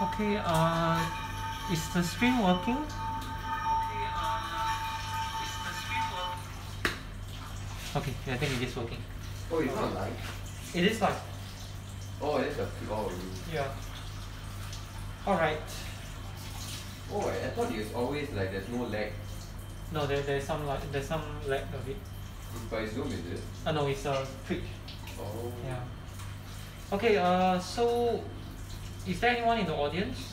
Okay, is the stream working? Okay, yeah, I think it is working. Oh, it's not live? It is live. Oh, that's a flaw. Yeah. Alright. Oh, I thought it's always like there's no lag. No, there's some lag of it. It's by Zoom, is it? No, it's Twitch. Oh. Yeah. Okay, so is there anyone in the audience?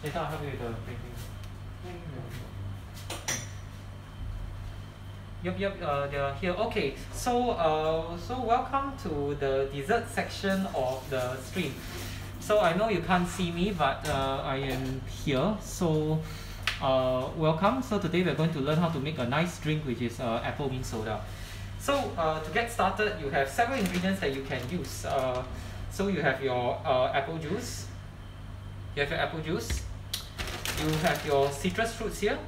Later I'll help you with the briefing. Yep, they're here. Okay, so welcome to the dessert section of the stream. So I know you can't see me, but I am here. So welcome. So today we're going to learn how to make a nice drink, which is apple mint soda. So to get started, you have several ingredients that you can use. So you have your apple juice. You have your apple juice. You have your citrus fruits here.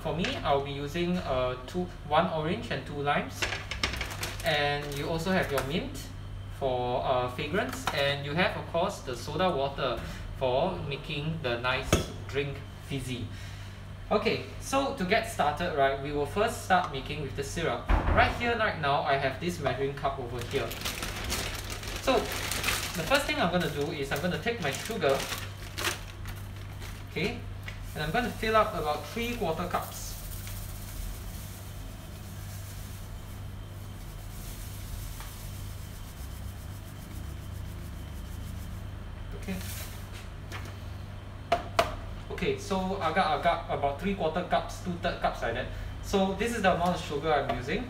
For me, I'll be using one orange and 2 limes. And you also have your mint for fragrance. And you have, of course, the soda water for making the nice drink fizzy. Okay, so to get started, right, we will first start making with the syrup. Right here, right now, I have this measuring cup over here. So the first thing I'm going to do is I'm going to take my sugar. Okay, and I'm going to fill up about 3/4 cups. Okay. Okay, so I got about 3/4 cups, 2/3 cups like that. So this is the amount of sugar I'm using.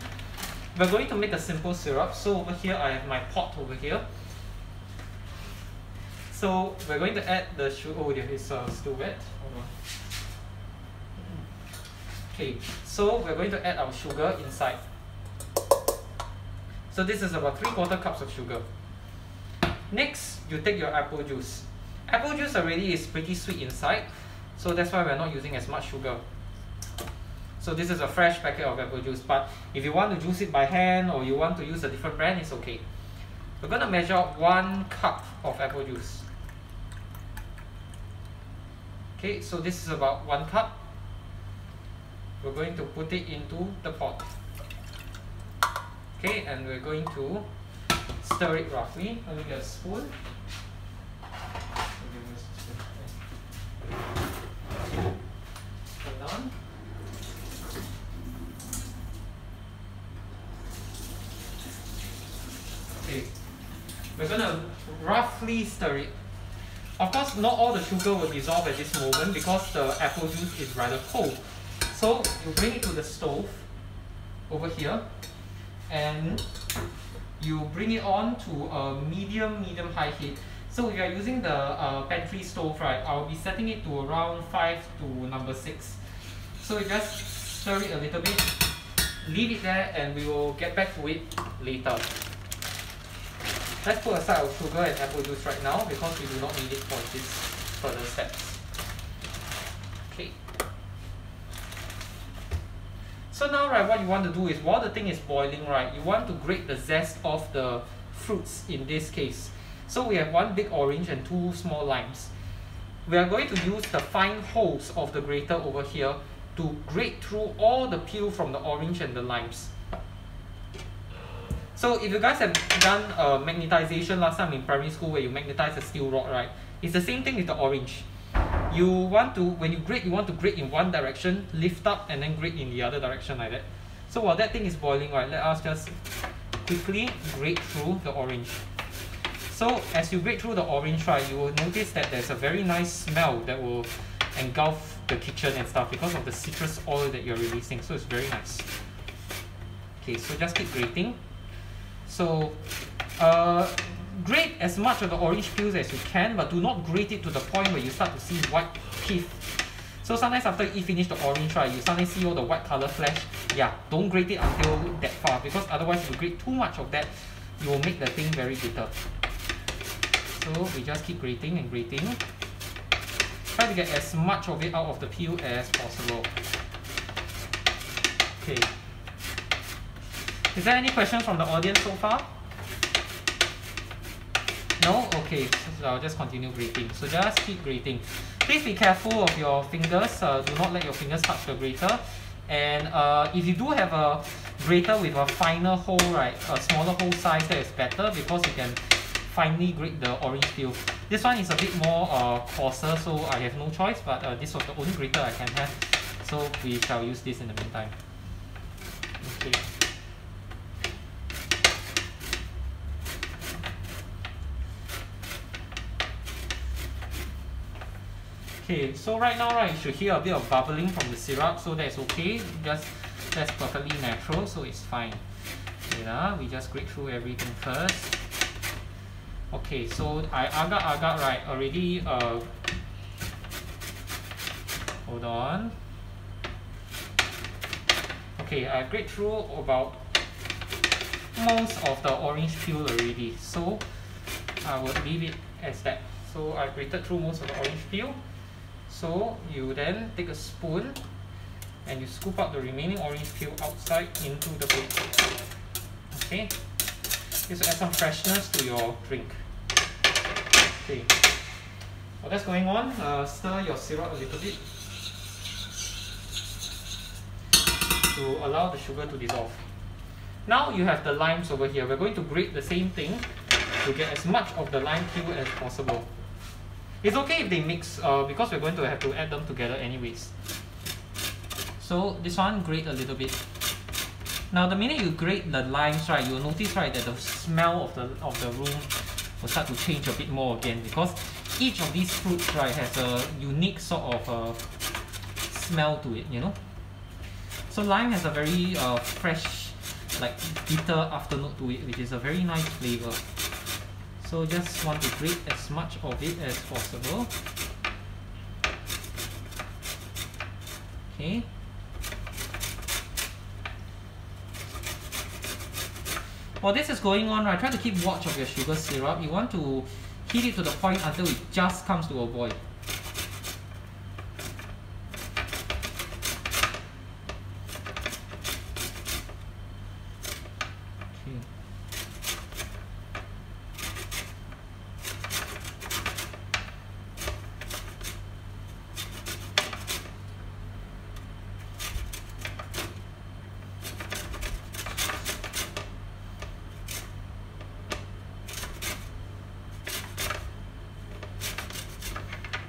We're going to make a simple syrup. So over here I have my pot over here. So we're going to add the sugar. Oh, there is still wet. Hold on. Okay, so we're going to add our sugar inside. So this is about 3/4 cups of sugar. Next, you take your apple juice. Apple juice already is pretty sweet inside, so that's why we're not using as much sugar. So this is a fresh packet of apple juice, but if you want to juice it by hand or you want to use a different brand, it's okay. We're going to measure out 1 cup of apple juice. Okay, so this is about 1 cup. We're going to put it into the pot. Okay, and we're going to stir it roughly. Let me get a spoon. Put down. Okay, we're gonna roughly stir it. Of course, not all the sugar will dissolve at this moment because the apple juice is rather cold. So you bring it to the stove over here and you bring it on to a medium high heat. So if you are using the pantry stove, right, I'll be setting it to around 5 to number 6. So you just stir it a little bit, leave it there, and we will get back to it later. Let's put aside our sugar and apple juice right now because we do not need it for these further steps. Okay. So now, right, what you want to do is while the thing is boiling, right, you want to grate the zest of the fruits in this case. So we have 1 big orange and 2 small limes. We are going to use the fine holes of the grater over here to grate through all the peel from the orange and the limes. So if you guys have done magnetization last time in primary school where you magnetize a steel rod, right? It's the same thing with the orange. You want to, when you grate, you want to grate in one direction, lift up and then grate in the other direction like that. So while that thing is boiling, right, let us just quickly grate through the orange. So as you grate through the orange, right, you will notice that there's a very nice smell that will engulf the kitchen and stuff because of the citrus oil that you're releasing. So it's very nice. Okay, so just keep grating. So grate as much of the orange peels as you can, but do not grate it to the point where you start to see white pith. So sometimes after you finish the orange, right, you suddenly see all the white color flash. Yeah, don't grate it until that far because otherwise if you grate too much of that, you will make the thing very bitter. So we just keep grating and grating. Try to get as much of it out of the peel as possible. Okay. Is there any questions from the audience so far? No? Okay, so I'll just continue grating. So just keep grating. Please be careful of your fingers. Do not let your fingers touch the grater. And if you do have a grater with a finer hole, right, a smaller hole size, that is better because you can finely grate the orange peel. This one is a bit more coarser, so I have no choice, but this was the only grater I can have. So we shall use this in the meantime. Okay. Okay, so right now, right, you should hear a bit of bubbling from the syrup, so that's okay. Just that's perfectly natural, so it's fine. Okay, we just grate through everything first. Okay, so I agak right already. Hold on. Okay, I grate through about most of the orange peel already, so I will leave it as that. So I grated through most of the orange peel. So you then take a spoon and you scoop out the remaining orange peel outside into the plate. Okay, this will add some freshness to your drink. Okay, while that's going on, stir your syrup a little bit to allow the sugar to dissolve. Now you have the limes over here. We're going to grate the same thing to get as much of the lime peel as possible. It's okay if they mix because we're going to have to add them together anyways. So this one, grate a little bit. Now the minute you grate the limes, right, you'll notice, right, that the smell of the room will start to change a bit more again, because each of these fruits, right, has a unique sort of smell to it, you know. So lime has a very fresh, like bitter afternote to it, which is a very nice flavor. So just want to grate as much of it as possible. Okay. While this is going on, right, try to keep watch of your sugar syrup. You want to heat it to the point until it just comes to a boil.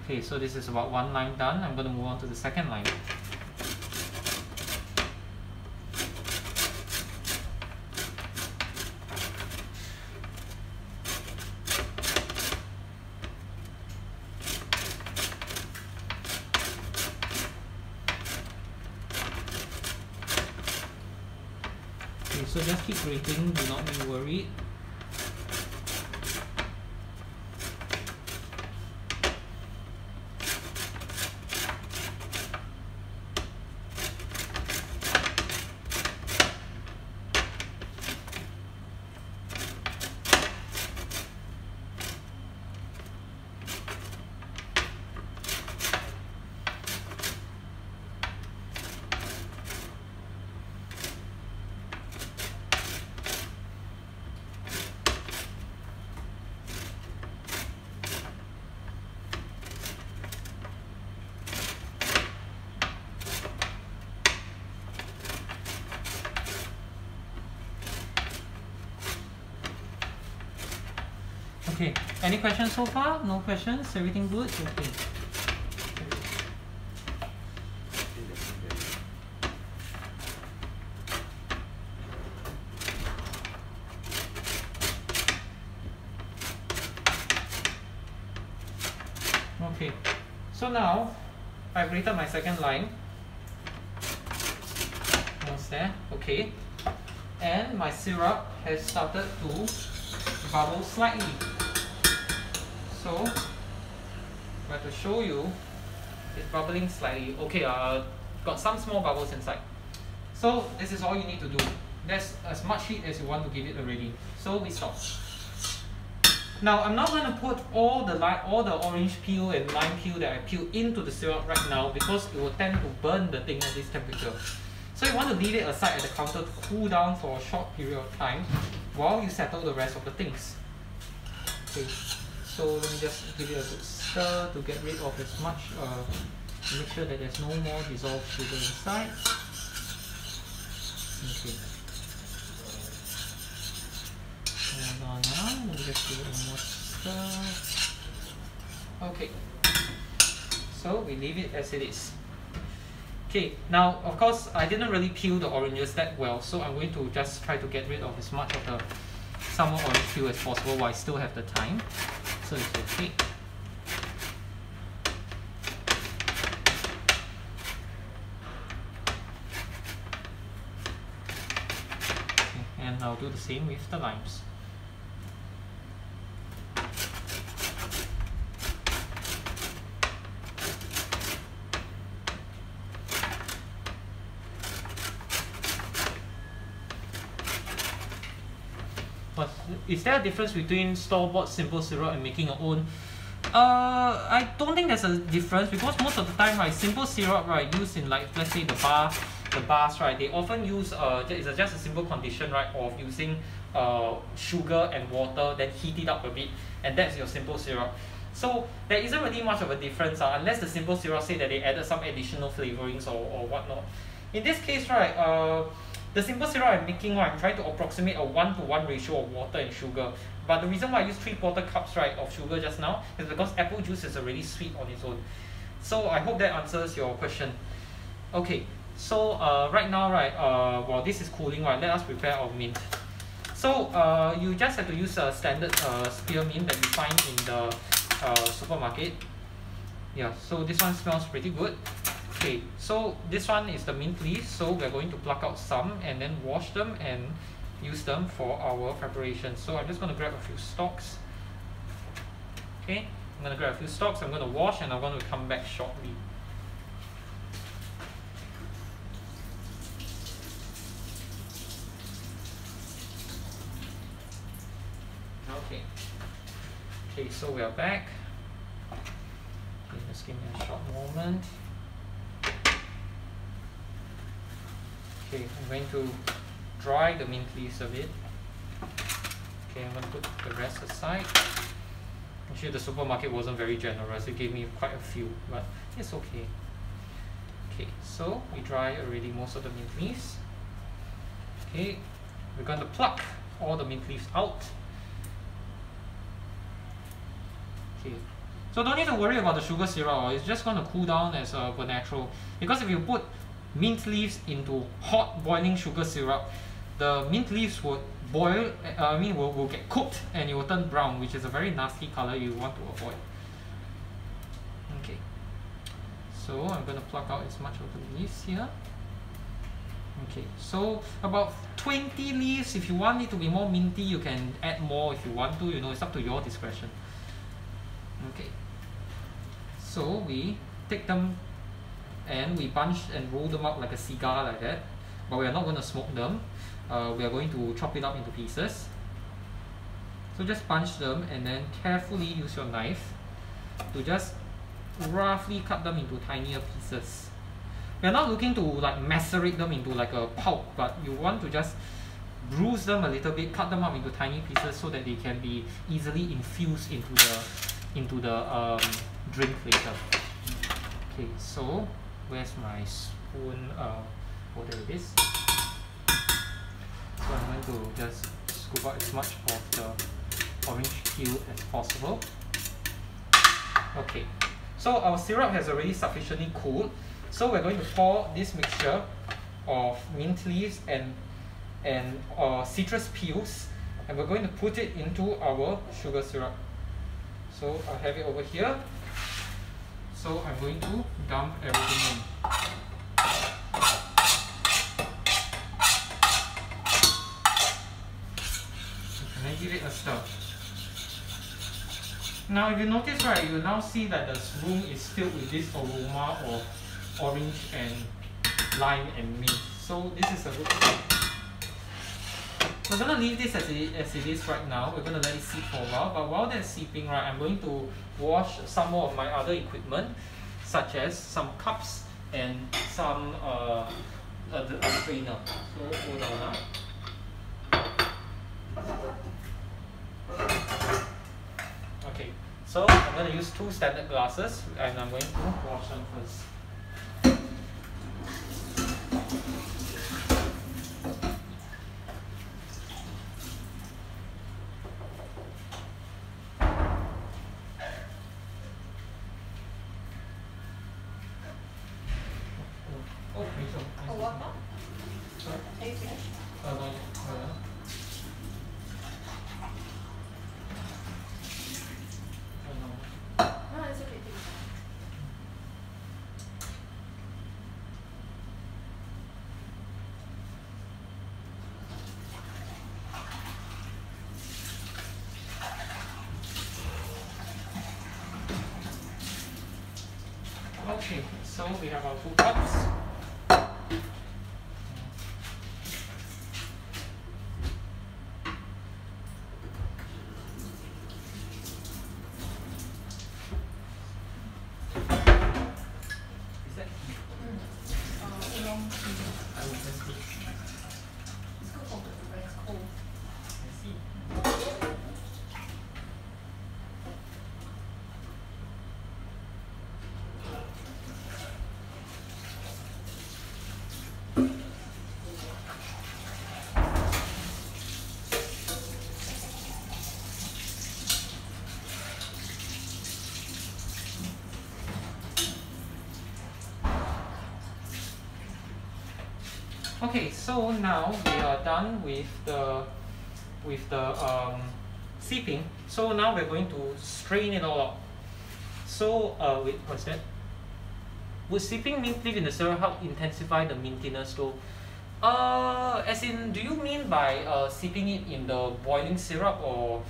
Okay, so this is about one line done. I'm going to move on to the second line. Okay, so just keep grating, do not be worried. Okay, any questions so far? No questions? Everything good? Okay. Okay, so now I've grated my second line. Almost there. Okay, and my syrup has started to bubble slightly. So, if I have to show you, it's bubbling slightly. Okay, got some small bubbles inside. So this is all you need to do. That's as much heat as you want to give it already. So we stop. Now I'm not going to put all the orange peel and lime peel that I peeled into the syrup right now because it will tend to burn the thing at this temperature. So you want to leave it aside at the counter to cool down for a short period of time while you settle the rest of the things. Okay, so let me just give it a good stir to get rid of as much, make sure that there's no more dissolved sugar inside. Okay. Hold on now, let me just give it one more stir. Okay, so we leave it as it is. Okay, now of course I didn't really peel the oranges that well, so I'm going to just try to get rid of as much of the summer orange peel as possible while I still have the time. So it's okay. Okay, and I'll do the same with the limes. But is there a difference between store-bought simple syrup and making your own? I don't think there's a difference because most of the time, right, simple syrup, right, used in like let's say the bars, right, they often use it's just a simple condition, right, of using sugar and water, then heat it up a bit, and that's your simple syrup. So there isn't really much of a difference unless the simple syrup say that they added some additional flavorings or whatnot. In this case, right, the simple syrup I'm making, right, I'm trying to approximate a 1-to-1 ratio of water and sugar. But the reason why I use 3/4 cups, right, of sugar just now is because apple juice is already sweet on its own. So I hope that answers your question. Okay, so right now, right, while this is cooling, right, let us prepare our mint. So you just have to use a standard spearmint that you find in the supermarket. Yeah, so this one smells pretty good. Okay, so this one is the mint leaves, so we're going to pluck out some and then wash them and use them for our preparation. So I'm just going to grab a few stalks. Okay, I'm going to grab a few stalks, I'm going to wash, and I'm going to come back shortly. Okay, so we are back. Okay, just give me a short moment. Okay, I'm going to dry the mint leaves a bit. Okay, I'm going to put the rest aside. Actually, the supermarket wasn't very generous. It gave me quite a few, but it's okay. Okay, so we dry already most of the mint leaves. Okay, we're going to pluck all the mint leaves out. Okay, so don't need to worry about the sugar syrup. It's just going to cool down as per natural. Because if you put mint leaves into hot boiling sugar syrup, the mint leaves would boil, will get cooked and it will turn brown, which is a very nasty color you want to avoid. Okay, so I'm going to pluck out as much of the leaves here. Okay, so about 20 leaves. If you want it to be more minty, you can add more if you want to, it's up to your discretion. Okay, so we take them and we bunch and roll them up like a cigar like that, but we are not going to smoke them. We are going to chop it up into pieces. So just punch them and then carefully use your knife to just roughly cut them into tinier pieces. We are not looking to like macerate them into like a pulp, but you want to just bruise them a little bit, cut them up into tiny pieces so that they can be easily infused into the drink later. Okay, so where's my spoon? Oh, there it is. So I'm going to just scoop out as much of the orange peel as possible. Okay, so our syrup has already sufficiently cooled. So we're going to pour this mixture of mint leaves and citrus peels, and we're going to put it into our sugar syrup. So I have it over here. So I'm going to dump everything in. And then give it a stir. Now if you notice, right, you now see that the room is filled with this aroma of orange and lime and mint. So this is a good thing. We're gonna leave this as it is right now. We're gonna let it seep for a while. But while that's seeping, right, I'm going to wash some more of my other equipment, such as some cups and some a strainer. So hold on now. Okay, so I'm going to use 2 standard glasses and I'm going to wash them first. Oh, A what now? Are you finished? No, it's okay. Take your time. Okay, so we have our 2 cups. Is that Oolong tea. I will just put- It's good for the it's cold. I see. Okay, so now we are done with the seeping. So now we're going to strain it all out. So wait, what's that? Would seeping mint leaf in the syrup help intensify the mintiness though? As in, do you mean by seeping it in the boiling syrup, or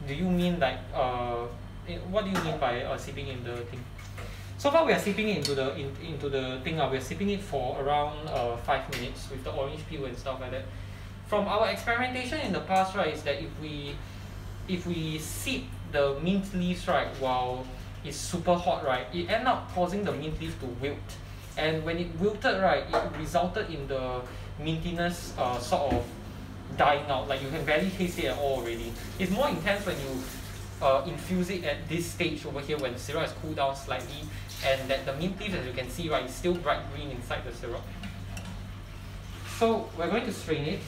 do you mean like what do you mean by seeping in the thing? So far we are sipping it into the thing. We are sipping it for around 5 minutes with the orange peel and stuff like that. From our experimentation in the past, right, is that if we sip the mint leaves, right, while it's super hot, right, it ends up causing the mint leaf to wilt. And when it wilted, right, it resulted in the mintiness sort of dying out. Like you can barely taste it at all already. It's more intense when you infuse it at this stage over here when the syrup has cooled down slightly, and that the mint leaf, as you can see, right, is still bright green inside the syrup. So we're going to strain it.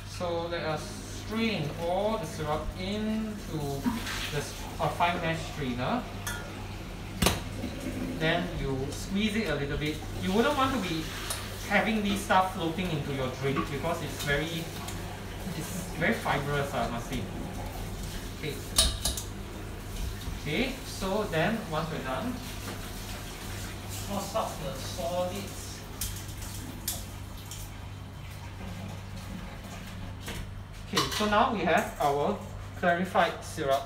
So let us strain all the syrup into a fine mesh strainer. Then you squeeze it a little bit. You wouldn't want to be having this stuff floating into your drink because it's very fibrous, I must say. Okay. Okay, so then once we're done, toss out the solids. Okay, so now we have our clarified syrup.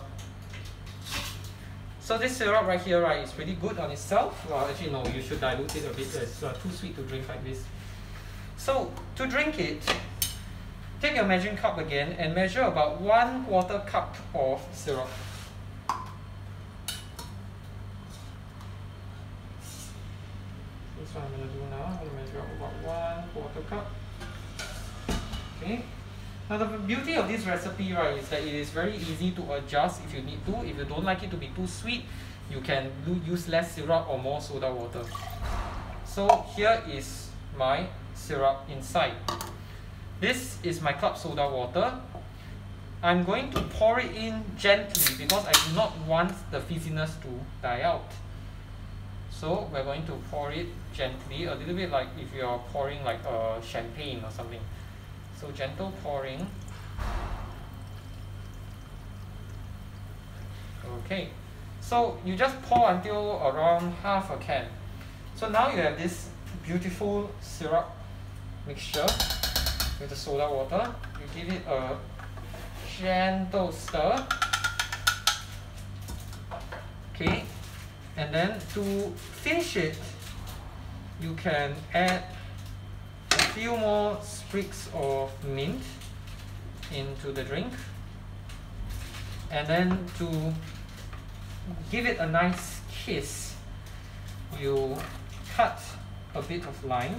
So this syrup right here, right, is pretty good on itself. Well, actually no, you should dilute it a bit. It's too sweet to drink like this. So to drink it, take your measuring cup again and measure about 1/4 cup of syrup. This one I'm going to do now. I'm going to measure about 1/4 cup. Okay. Now the beauty of this recipe, right, is that it is very easy to adjust if you need to. If you don't like it to be too sweet, you can use less syrup or more soda water. So here is my syrup inside. This is my club soda water. I'm going to pour it in gently because I do not want the fizziness to die out. So we're going to pour it gently, a little bit like if you're pouring like a champagne or something. So gentle pouring. Okay, so you just pour until around half a can. So now you have this beautiful syrup mixture with the soda water. You give it a gentle stir. Okay, and then to finish it, you can add a few more sprigs of mint into the drink, and then to give it a nice kiss, you cut a bit of lime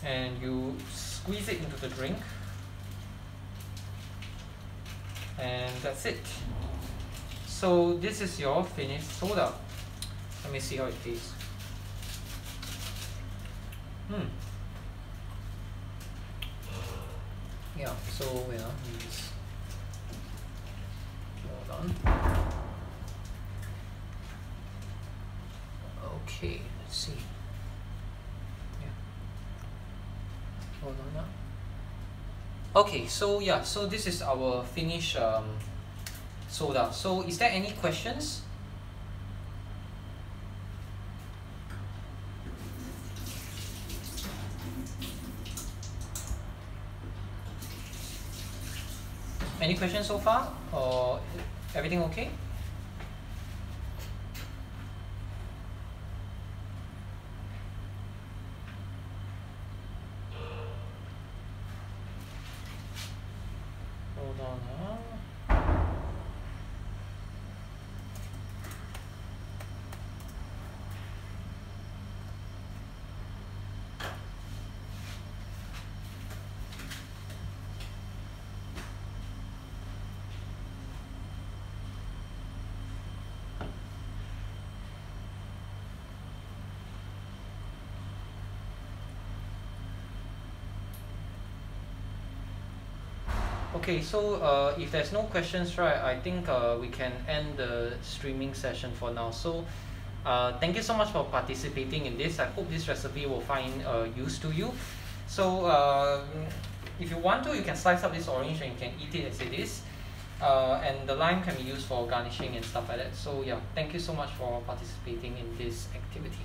and you squeeze it into the drink, and that's it. So this is your finished soda. Let me see how it tastes. Yeah, so just hold on. Okay, let's see. Yeah. Hold on now. Okay, so yeah, so this is our finished soda. So is there any questions? Any questions so far, or everything okay? Hold on. Okay, so if there's no questions, right, I think we can end the streaming session for now. So thank you so much for participating in this. I hope this recipe will find use to you. So if you want to, you can slice up this orange and you can eat it as it is. And the lime can be used for garnishing and stuff like that. So yeah, thank you so much for participating in this activity.